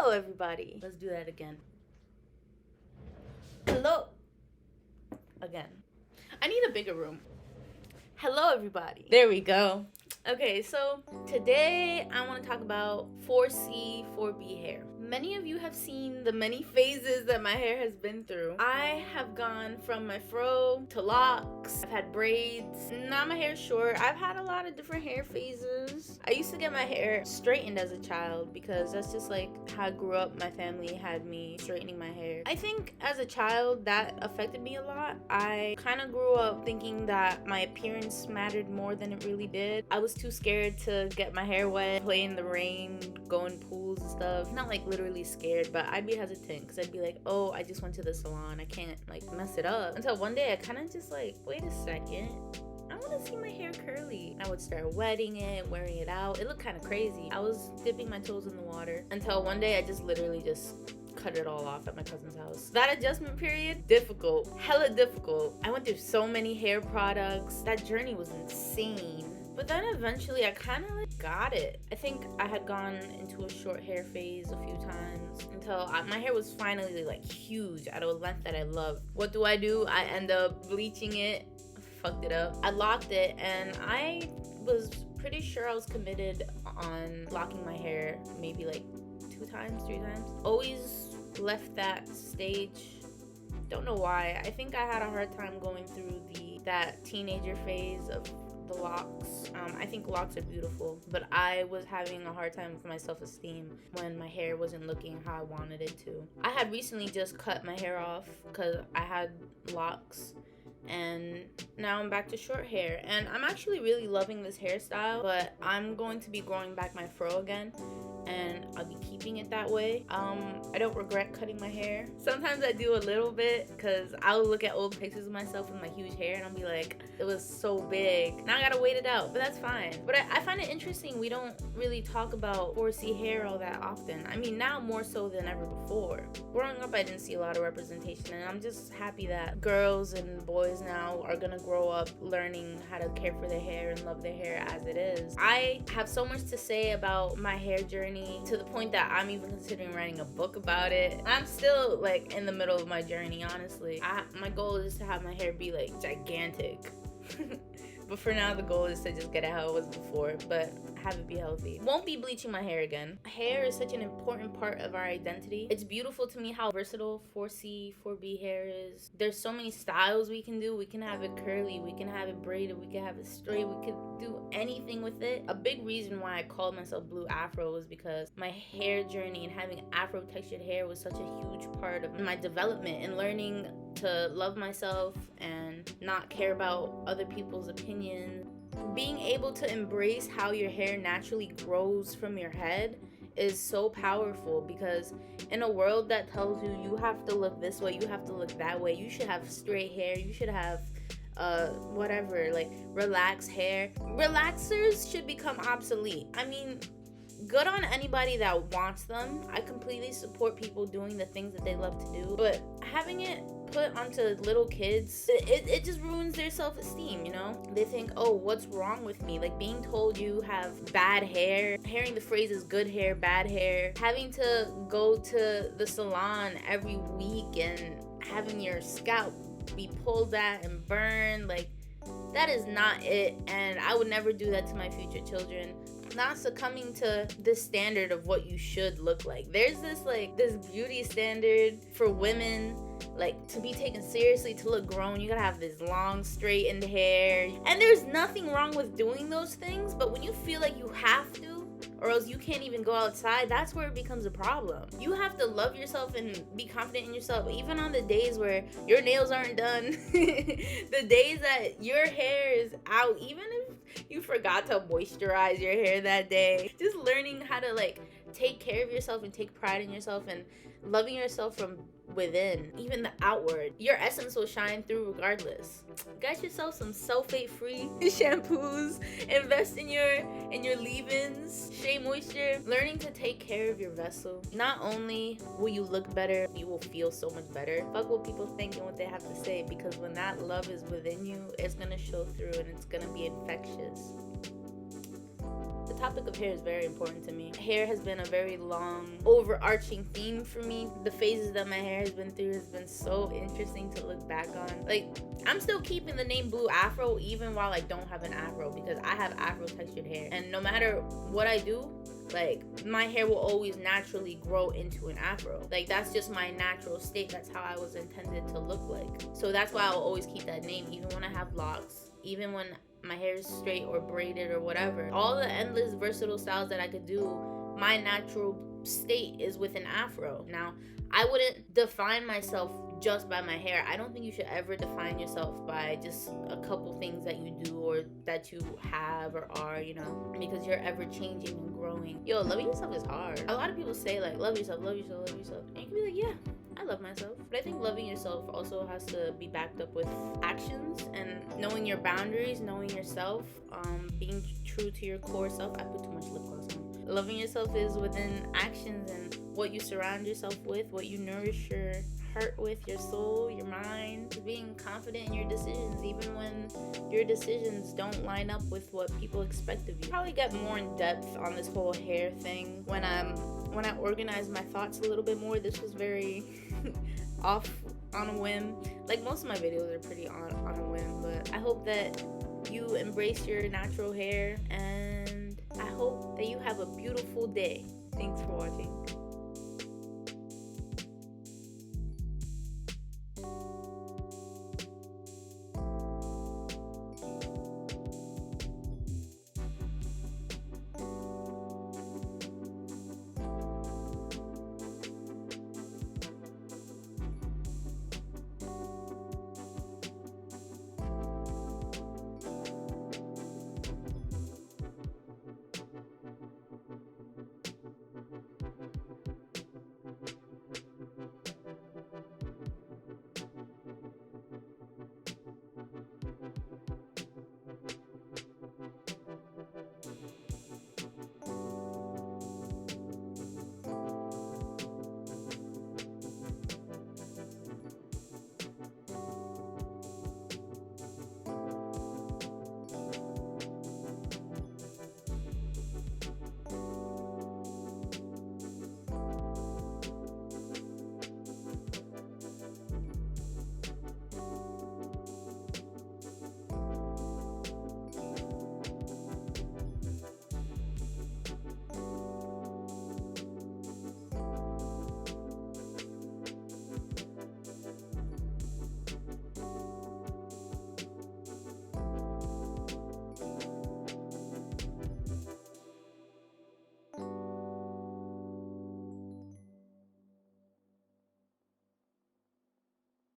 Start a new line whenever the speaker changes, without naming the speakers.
Hello, everybody. Let's do that again. Hello. Again. I need a bigger room. Hello, everybody. There we go. Okay, so today I want to talk about 4C, 4B hair. Many of you have seen the many phases that my hair has been through. I have gone from my fro to locks. I've had braids. Now my hair's short. I've had a lot of different hair phases. I used to get my hair straightened as a child because that's just like how I grew up. My family had me straightening my hair. I think as a child that affected me a lot. I kind of grew up thinking that my appearance mattered more than it really did. I was too scared to get my hair wet, play in the rain, go in pools and stuff. Not like literally scared, but I'd be hesitant because I'd be like, oh, I just went to the salon. I can't like mess it up. Until one day I kind of just like, wait a second. I want to see my hair curly. I would start wetting it, wearing it out. It looked kind of crazy. I was dipping my toes in the water until one day I just literally just cut it all off at my cousin's house. That adjustment period, difficult, hella difficult. I went through so many hair products. That journey was insane. But then eventually I kind of like got it. I think I had gone into a short hair phase a few times until my hair was finally like huge at a length that I loved. What do? I end up bleaching it, fucked it up. I locked it and I was pretty sure I was committed on locking my hair maybe like 2 times, 3 times. Always left that stage. Don't know why. I think I had a hard time going through that teenager phase of the locks. I think locks are beautiful, but I was having a hard time with my self-esteem when my hair wasn't looking how I wanted it to. I had recently just cut my hair off because I had locks, and now I'm back to short hair, and I'm actually really loving this hairstyle, but I'm going to be growing back my fro again, and I'll be keeping it that way. I don't regret cutting my hair. Sometimes I do a little bit because I'll look at old pictures of myself with my huge hair and I'll be like, it was so big. Now I gotta wait it out, but that's fine. But I find it interesting we don't really talk about 4C hair all that often. I mean, now more so than ever before. Growing up, I didn't see a lot of representation, and I'm just happy that girls and boys now are gonna grow up learning how to care for their hair and love their hair as it is. I have so much to say about my hair journey to the point that I'm even considering writing a book about it. I'm still like in the middle of my journey, honestly. My goal is to have my hair be like gigantic. But for now, the goal is to just get it how it was before, but have it be healthy. Won't be bleaching my hair again. Hair is such an important part of our identity. It's beautiful to me how versatile 4C, 4B hair is. There's so many styles we can do. We can have it curly, we can have it braided, we can have it straight, we could do anything with it. A big reason why I called myself Blue Afro was because my hair journey and having Afro textured hair was such a huge part of my development and learning to love myself and not care about other people's opinions. Being able to embrace how your hair naturally grows from your head is so powerful, because in a world that tells you you have to look this way, you have to look that way, you should have straight hair, you should have whatever, like relaxed hair, relaxers should become obsolete. I mean, good on anybody that wants them. I completely support people doing the things that they love to do, but having it put onto little kids, it just ruins their self-esteem, you know? They think, oh, what's wrong with me? Like being told you have bad hair, hearing the phrases good hair, bad hair, having to go to the salon every week and having your scalp be pulled at and burned, like that is not it. And I would never do that to my future children. Not succumbing to this standard of what you should look like. There's this beauty standard for women, like to be taken seriously, to look grown, you gotta have this long straightened hair, and there's nothing wrong with doing those things, but when you feel like you have to, or else you can't even go outside, that's where it becomes a problem. You have to love yourself and be confident in yourself, even on the days where your nails aren't done, the days that your hair is out, even if you forgot to moisturize your hair that day. Just learning how to like take care of yourself and take pride in yourself and loving yourself from within, even the outward. Your essence will shine through regardless. Get yourself some sulfate free shampoos. Invest in your leave-ins. Shea Moisture. Learning to take care of your vessel. Not only will you look better, you will feel so much better. Fuck what people think and what they have to say, because when that love is within you, it's gonna show through and it's gonna be infectious. the topic of hair is very important to me. Hair has been a very long, overarching theme for me. The phases that my hair has been through has been so interesting to look back on. Like, I'm still keeping the name Blue Afro even while I don't have an afro, because I have afro textured hair. And no matter what I do, like, my hair will always naturally grow into an afro. Like, that's just my natural state. That's how I was intended to look like. So that's why I'll always keep that name, even when I have locks, even when my hair is straight or braided or whatever. All the endless versatile styles that I could do, my natural state is with an afro. Now, I wouldn't define myself just by my hair. I don't think you should ever define yourself by just a couple things that you do or that you have or are, you know, because you're ever changing and growing. Yo, loving yourself is hard. A lot of people say, like, love yourself, love yourself, love yourself. And you can be like, yeah, I love myself. But I think loving yourself also has to be backed up with actions and knowing your boundaries, knowing yourself, being true to your core self. I put too much lip gloss on. Loving yourself is within actions and what you surround yourself with, what you nourish your heart with, your soul, your mind, being confident in your decisions, even when your decisions don't line up with what people expect of you. Probably get more in depth on this whole hair thing when I organized my thoughts a little bit more. This was very off on a whim. Like, most of my videos are pretty on a whim, but I hope that you embrace your natural hair, and I hope that you have a beautiful day. Thanks for watching.